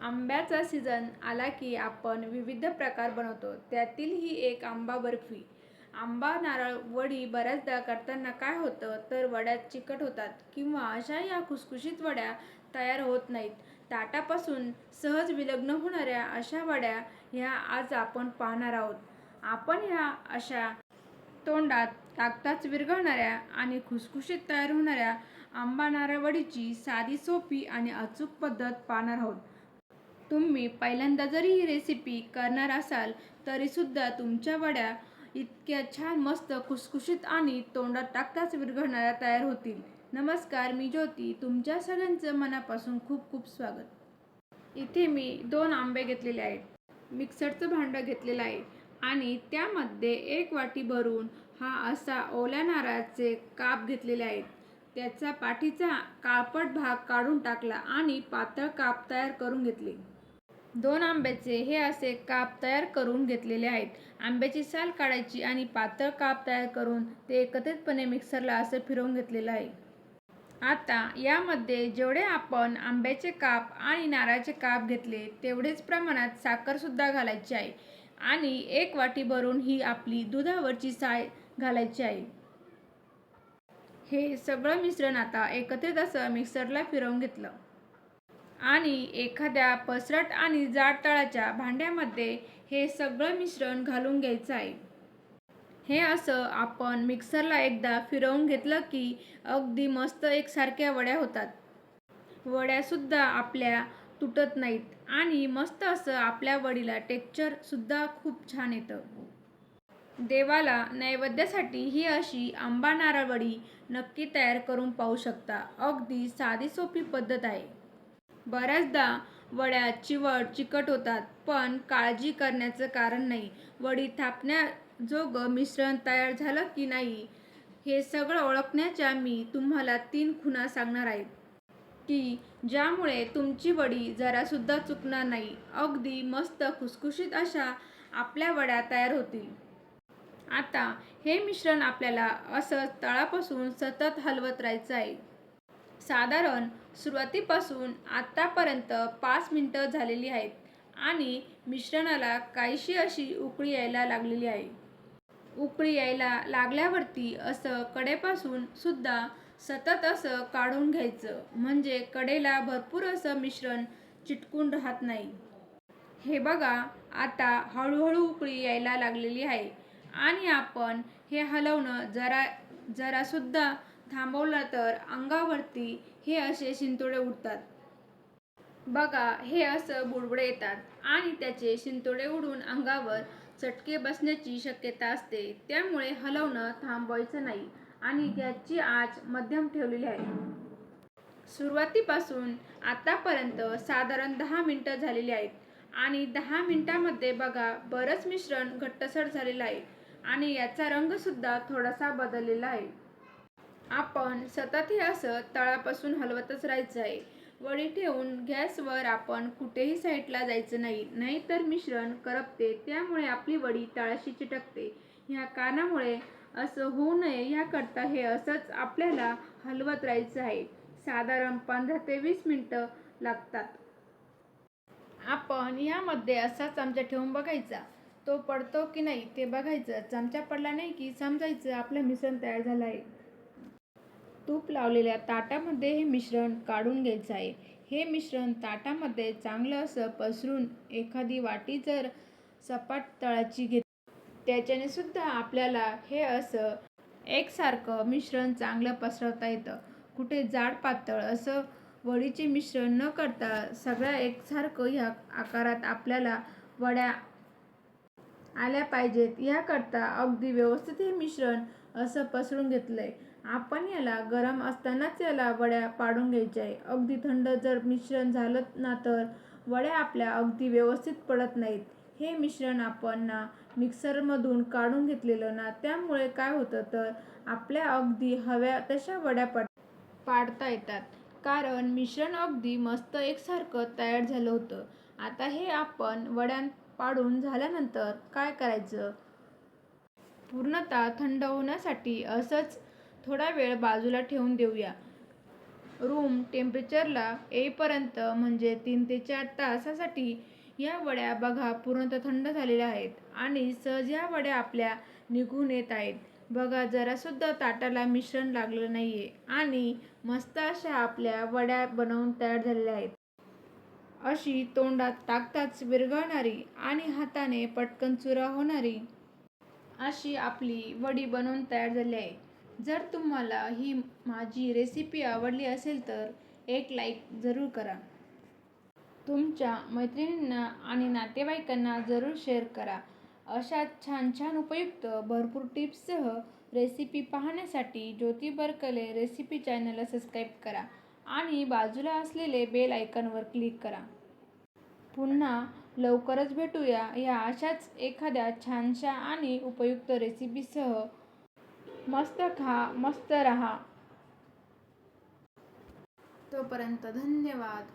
आंब्याचा सीझन आला की आपण विविध प्रकार बनवतो. त्यातील ही एक आंबा बर्फी. आंबा नारळ वडी बऱ्याचदा करताना काय होतं तर वड्या चिकट होतात किंवा अशा या खुसखुशीत वड्या तयार होत नाहीत. ताटापासून सहज विलग्न होणाऱ्या अशा वड्या ह्या आज आपण पाहणार आहोत. आपण ह्या अशा तोंडात टाकताच विरघळणाऱ्या आणि खुसखुशीत तयार होणाऱ्या आंबा नारळ वडीची साधी, सोपी आणि अचूक पद्धत पाहणार आहोत. तुम्ही पहिल्यांदा जरी ही रेसिपी करणार असाल तरीसुद्धा तुमच्या वड्या इतक्या छान मस्त खुसखुशीत आणि तोंडात टाकताच विरघळणाऱ्या तयार होतील. नमस्कार, मी ज्योती. तुमच्या सगळ्यांचं मनापासून खूप खूप स्वागत. इथे मी 2 आंबे घेतलेले आहेत. मिक्सरचं भांडं घेतलेलं आहे आणि त्यामध्ये 1 वाटी भरून हा असा ओल्या नारळाचे काप घेतलेले आहेत. त्याचा पाठीचा काळपट भाग काढून टाकला आणि पातळ काप तयार करून घेतले. 2 आंब्याचे हे असे काप तयार करून घेतलेले आहेत. आंब्याची साल काढायची आणि पातळ काप तयार करून ते एकत्रितपणे मिक्सरला असं फिरवून घेतलेलं आहे. आता यामध्ये जेवढे आपण आंब्याचे काप आणि नारळाचे काप घेतले तेवढेच प्रमाणात साखरसुद्धा घालायची आहे आणि 1 वाटी भरून ही आपली दुधावरची साय घालायची आहे. हे सगळं मिश्रण आता एकत्रित असं मिक्सरला फिरवून घेतलं आणि एखाद्या पसरट आणि जाड तळाच्या भांड्यामध्ये हे सगळं मिश्रण घालून घ्यायचं आहे. हे असं आपण मिक्सरला एकदा फिरवून घेतलं की अगदी मस्त एकसारख्या वड्या होतात. वड्यासुद्धा आपल्या तुटत नाहीत आणि मस्त असं आपल्या वडीला टेक्स्चरसुद्धा खूप छान येतं. देवाला नैवेद्यासाठी ही अशी आंबा नारळ वडी नक्की तयार करून पाहू शकता. अगदी साधी सोपी पद्धत आहे. बऱ्याचदा वड्या चिवट चिकट होतात, पण काळजी करण्याचं कारण नाही. वडी थापण्याजोगं मिश्रण तयार झालं की नाही हे सगळं ओळखण्याच्या मी तुम्हाला 3 खुणा सांगणार आहे की ज्यामुळे तुमची वडी जरासुद्धा चुकणार नाही. अगदी मस्त खुसखुशीत अशा आपल्या वड्या तयार होतील. आता हे मिश्रण आपल्याला असं तळापासून सतत हलवत राहायचं आहे. साधारण सुरुवातीपासून आतापर्यंत 5 मिनिटं झालेली आहेत आणि मिश्रणाला काहीशी अशी उकळी यायला लागलेली आहे. उकळी यायला लागल्यावरती असं कडेपासून सुद्धा सतत असं काढून घ्यायचं, म्हणजे कडेला भरपूर असं मिश्रण चिटकून राहत नाही. हे बघा, आता हळूहळू उकळी यायला लागलेली आहे आणि आपण हे हलवणं जरासुद्धा थांबवलं तर अंगावरती हे असे शिंतोडे उडतात. बघा, हे असं बुडबुडे येतात आणि त्याचे शिंतोडे उडून अंगावर चटके बसण्याची शक्यता असते. त्यामुळे हलवणं थांबवायचं नाही आणि गॅसची आच मध्यम ठेवलेली आहे. सुरुवातीपासून आतापर्यंत साधारण 10 मिनिटं झालेली आहेत आणि 10 मिनिटांमध्ये बघा बरंच मिश्रण घट्टसर झालेलं आहे आणि याचा रंगसुद्धा थोडासा बदललेला आहे. आपण सतत हे असं तळापासून हलवतच राहायचं आहे. वडी ठेवून गॅसवर आपण कुठेही साईडला जायचं नाही, नाहीतर मिश्रण करपते. त्यामुळे आपली वडी तळाशी चिटकते. ह्या कारणामुळे असं होऊ नये याकरता हे असंच आपल्याला हलवत राहायचं आहे. साधारण 15 ते 20 मिनिटं लागतात. आपण यामध्ये असा चमचा ठेवून बघायचा, तो पडतो की नाही ते बघायचं. चमचा पडला नाही की समजायचं आपलं मिश्रण तयार झालं आहे. तूप लावलेल्या ताटामध्ये हे मिश्रण काढून घ्यायचं आहे. हे मिश्रण ताटामध्ये चांगलं असं पसरून एखादी वाटी जर सपाट तळाची घेतली त्याच्याने सुद्धा आपल्याला हे असं एकसारखं मिश्रण चांगलं पसरवता येतं. कुठे जाड पातळ असं वडीचे मिश्रण न करता सगळ्या एकसारखं ह्या आकारात आपल्याला वड्या आल्या पाहिजेत याकरता अगदी व्यवस्थित हे मिश्रण असं पसरून घेतलंय. आपण याला गरम असतानाच याला वड्या पाडून घ्यायच्या आहे. अगदी थंड जर मिश्रण झालं ना तर वड्या आपल्या अगदी व्यवस्थित पडत नाहीत. हे मिश्रण आपण ना मिक्सरमधून काढून घेतलेलं ना, त्यामुळे काय होतं तर आपल्या अगदी हव्या तशा वड्या पाडता येतात, कारण मिश्रण अगदी मस्त एकसारखं तयार झालं होतं. आता हे आपण वड्या पाडून झाल्यानंतर काय करायचं, पूर्णतः थंड होण्यासाठी असंच थोडा वेळ बाजूला ठेवून देऊया. रूम टेम्परेचरला येईपर्यंत म्हणजे 3 ते 4 तासासाठी या वड्या बघा पूर्णतः थंड झालेल्या आहेत आणि सहज या वड्या आपल्या निघून येत आहेत. बघा जरासुद्धा ताटाला मिश्रण लागलं नाहीये आणि मस्त अशा आपल्या वड्या बनवून तयार झालेल्या आहेत. अशी तोंडात टाकताच विरघळणारी आणि हाताने पटकन चुरा होणारी अशी आपली वडी बनवून तयार झाली आहे. जर तुम्हाला ही माझी रेसिपी आवडली असेल तर एक लाईक जरूर करा. तुमच्या मैत्रिणींना आणि नातेवाईकांना जरूर शेअर करा. अशाच छान छान उपयुक्त भरपूर टिप्ससह रेसिपी पाहण्यासाठी ज्योती बरकले रेसिपी चॅनलला सबस्क्राईब करा आणि बाजूला असलेले बेल आयकॉनवर क्लिक करा. पुन्हा लवकरच भेटूया या अशाच एखाद्या छानशा आणि उपयुक्त रेसिपीसह. मस्त खा, मस्त रहा. तोपर्यंत धन्यवाद.